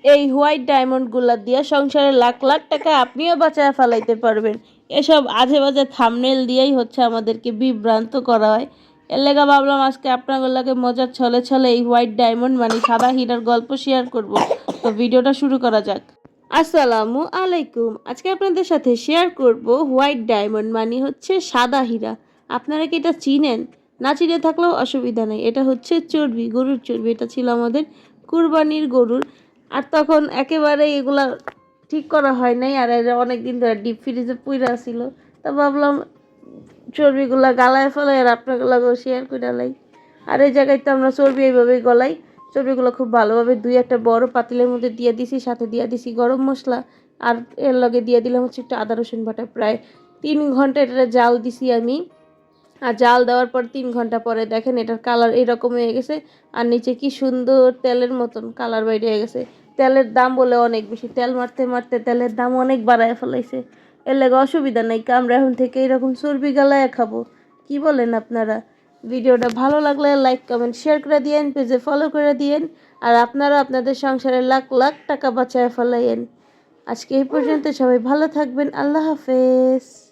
এই হোয়াইট ডায়মন্ডগুলা দিয়ে সংসারে লাখ লাখ টাকা আপনিও বাঁচায় ফেলাইতে পারবেন। এসব আজে বাজে থাম্বনেল দিয়েই হচ্ছে আমাদেরকে বিভ্রান্ত করা হয়। এর লেগা ভাবলাম আজকে আপনাগুলোকে মজার ছলে ছলে এই হোয়াইট ডায়মন্ড মানে সাদা হীরার গল্প শেয়ার করব। তো ভিডিওটা শুরু করা যাক। আসসালামু আলাইকুম। আজকে আপনাদের সাথে শেয়ার করব হোয়াইট ডায়মন্ড মানে হচ্ছে সাদা হীরা। আপনারা কি এটা চিনেন? না চিনে থাকলেও অসুবিধা নেই। এটা হচ্ছে চর্বি, গরুর চর্বি। এটা ছিল আমাদের কুরবানির গরুর। আর তখন একেবারে এগুলা ঠিক করা হয় নাই, আর এরা অনেকদিন ধরে ডিপ ফ্রিজে পুইরা ছিল। তা ভাবলাম চর্বিগুলা গালায় ফেলাই আর আপনাগুলাকেও শেয়ার করে লাই। আর এই জায়গায় তো আমরা চর্বি এইভাবেই গলাই। চর্বিগুলো খুব ভালোভাবে দুই একটা বড় পাতিলের মধ্যে দিয়ে দিছি, সাথে দিয়ে দিছি গরম মশলা, আর এর লগে দিয়ে দিলাম হচ্ছে একটু আদা রসুন বাটা। প্রায় 3 ঘন্টা এটা জাল দিছি আমি। আর জাল দেওয়ার পর 3 ঘন্টা পরে দেখেন এটার কালার এরকম হয়ে গেছে। আর নিচে কি সুন্দর তেলের মতন কালার বাইরে হয়ে গেছে। তেলের দাম বলে অনেক বেশি, তেল মারতে মারতে তেলের দাম অনেক বাড়ায় ফেলাইছে। এর লেগে অসুবিধা নেই, আমরা এখন থেকে এরকম চর্বি গালায় খাবো। কি বলেন আপনারা? ভিডিওটা ভালো লাগলে লাইক কমেন্ট শেয়ার করে দিয়েন, পেজে ফলো করে দিয়েন। আর আপনারা আপনাদের সংসারে লাখ লাখ টাকা বাঁচায় ফেলাইয়েন। আজকে এই পর্যন্ত, সবাই ভালো থাকবেন। আল্লাহ হাফেজ।